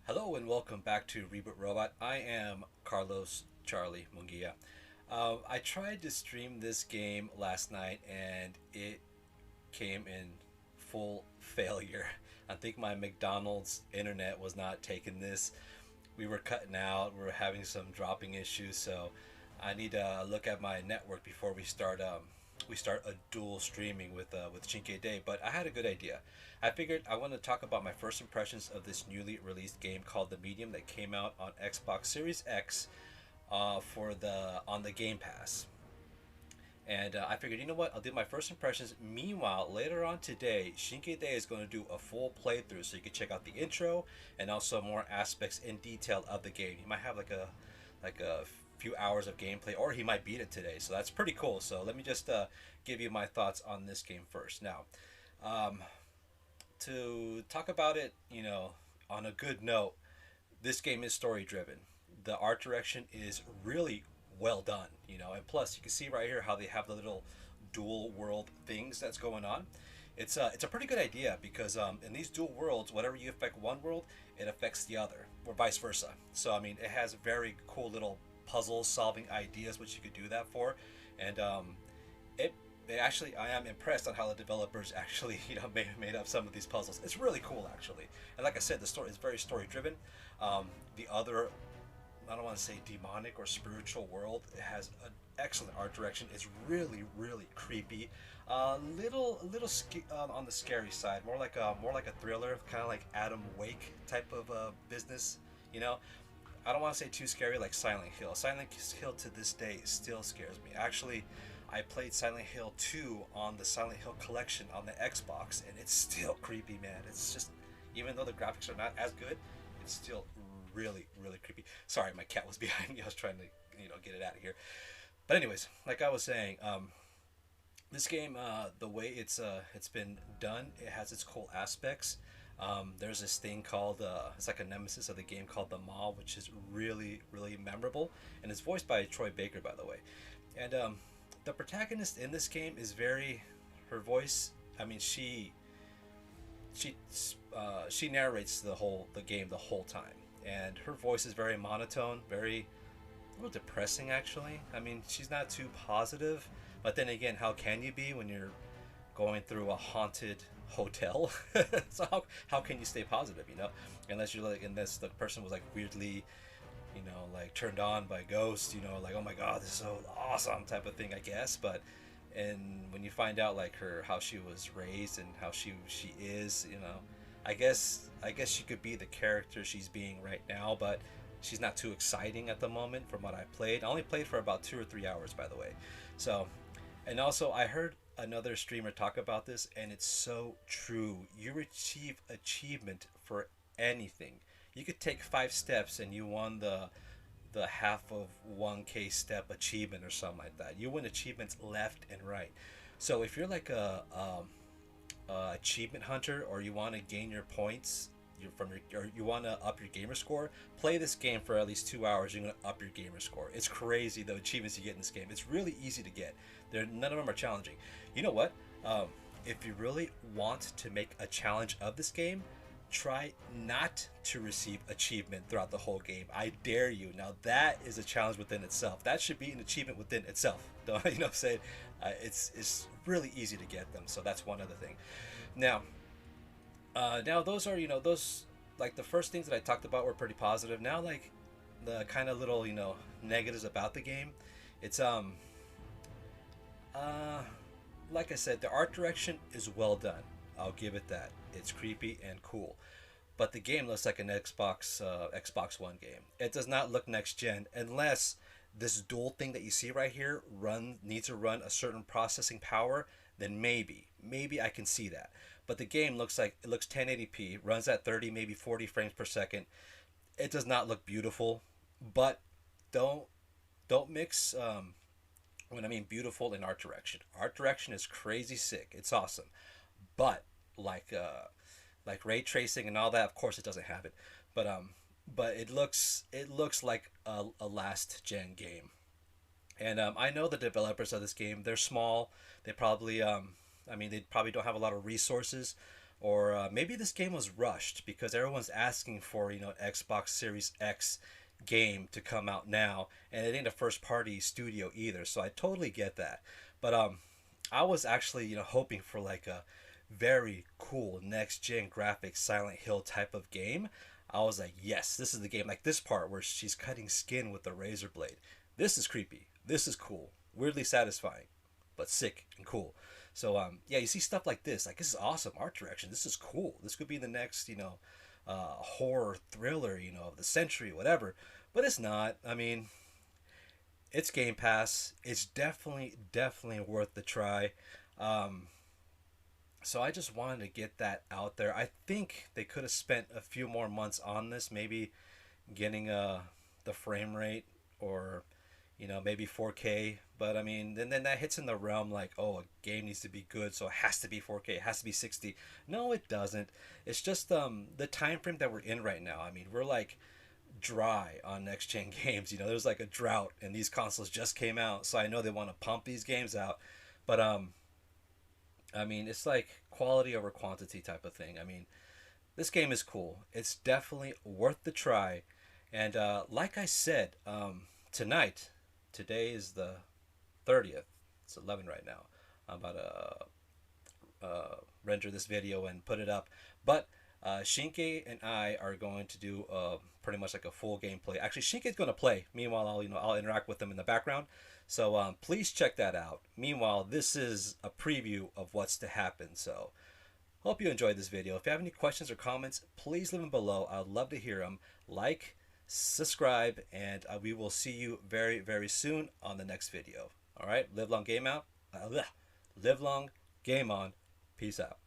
Hello and welcome back to Reboot Robot. I am Carlos Charlie Munguia. I tried to stream this game last night and it came in full failure. I think my McDonald's internet was not taking this. We were cutting out, we were having some dropping issues, so I need to look at my network before we start a dual streaming with Chinke Day. But I had a good idea. I figured I want to talk about my first impressions of this newly released game called The Medium that came out on Xbox Series X for the on the Game Pass. And I figured, you know what? I'll do my first impressions. Meanwhile, later on today, Shinke Day is going to do a full playthrough, so you can check out the intro and also more aspects in detail of the game. He might have like a few hours of gameplay, or he might beat it today. So that's pretty cool. So let me just give you my thoughts on this game first. Now, um, to talk about it, on a good note, this game is story driven. The art direction is really well done, and plus you can see right here how they have the little dual world things that's going on. It's a pretty good idea because in these dual worlds, whatever you affect one world, it affects the other, or vice versa. So I mean, it has very cool little puzzle solving ideas which you could do that for, and it it actually I am impressed on how the developers actually made up some of these puzzles. It's really cool actually, and like I said, the story is very story driven. The other, I don't want to say demonic or spiritual world, it has an excellent art direction. It's really really creepy, a little on the scary side, more like a thriller, kind of like Adam Wake type of business, you know. I don't want to say too scary like Silent Hill. Silent Hill to this day still scares me. Actually, I played Silent Hill 2 on the Silent Hill collection on the Xbox, and it's still creepy, man. It's just, even though the graphics are not as good, it's still really, really creepy. Sorry, my cat was behind me. I was trying to, get it out of here. But anyways, like I was saying, this game, the way it's been done, it has its cool aspects. There's this thing called it's like a nemesis of the game called the Maw, which is really really memorable, and it's voiced by Troy Baker, by the way. And the protagonist in this game is very, her voice. I mean, she she narrates the game the whole time, and her voice is very monotone, very a little depressing actually. I mean, she's not too positive, but then again, how can you be when you're going through a haunted hotel? So how can you stay positive, unless you're like, unless the person was like weirdly, like turned on by ghosts, like, oh my god, this is so awesome type of thing, I guess. But and when you find out like her, how she was raised and how she is, I guess she could be the character she's being right now, but she's not too exciting at the moment from what I played. I only played for about 2 or 3 hours, by the way. So, and also I heard another streamer talk about this, and it's so true. You achieve achievement for anything. You could take 5 steps and you won the half of 1K step achievement or something like that. You win achievements left and right. So if you're like a achievement hunter, or you want to gain your points, or you want to up your gamer score, play this game for at least 2 hours. You're gonna up your gamer score. It's crazy the achievements you get in this game. It's really easy to get. None of them are challenging. You know what? If you really want to make a challenge of this game, try not to receive achievement throughout the whole game. I dare you. Now that is a challenge within itself. That should be an achievement within itself. You know what I'm saying? It's really easy to get them. So that's one other thing. Now, now those are, those, like the first things that I talked about were pretty positive. Now, like the kind of little, negatives about the game, it's uh like I said, the art direction is well done. I'll give it that. It's creepy and cool, but the game looks like an Xbox One game. It does not look next gen unless this dual thing that you see right here needs to run a certain processing power. Then maybe I can see that. But the game looks 1080p, runs at 30 maybe 40 frames per second. It does not look beautiful, but don't don't mix when I mean beautiful and art direction. Art direction is crazy sick. It's awesome, but like uh, like ray tracing and all that, of course, it doesn't have it. But it looks like a last gen game. And I know the developers of this game. They're small. They probably I mean, they probably don't have a lot of resources, or maybe this game was rushed because everyone's asking for, you know, Xbox Series X game to come out now, and it ain't a first party studio either, so I totally get that. But I was actually, you know, hoping for like a very cool next gen graphics Silent Hill type of game. I was like, yes, this is the game. Like this part where she's cutting skin with a razor blade. This is creepy. This is cool. Weirdly satisfying, but sick and cool. So yeah, you see stuff like this. Like this is awesome art direction. This is cool. This could be the next, you know, horror thriller, you know, of the century, whatever. But it's not. I mean, it's Game Pass. It's definitely worth the try. Um, so I just wanted to get that out there. I think they could have spent a few more months on this, maybe getting the frame rate, or you know, maybe 4K. But I mean, then that hits in the realm like, oh, a game needs to be good, so it has to be 4K, it has to be 60. No, it doesn't. It's just the time frame that we're in right now. I mean, we're like dry on next gen games. You know, there's like a drought, and these consoles just came out, so I know they want to pump these games out. But I mean, it's like quality over quantity type of thing. I mean, this game is cool. It's definitely worth the try. And like I said, tonight, today is the 30th. It's 11 right now. I'm about to render this video and put it up. But Shinke and I are going to do pretty much like a full gameplay. Actually, Shinke's going to play. Meanwhile, I'll interact with them in the background. So please check that out. Meanwhile, this is a preview of what's to happen. So hope you enjoyed this video. If you have any questions or comments, please leave them below. I'd love to hear them. Like, subscribe, and we will see you very soon on the next video. All right, live long, game out. Live long, game on. Peace out.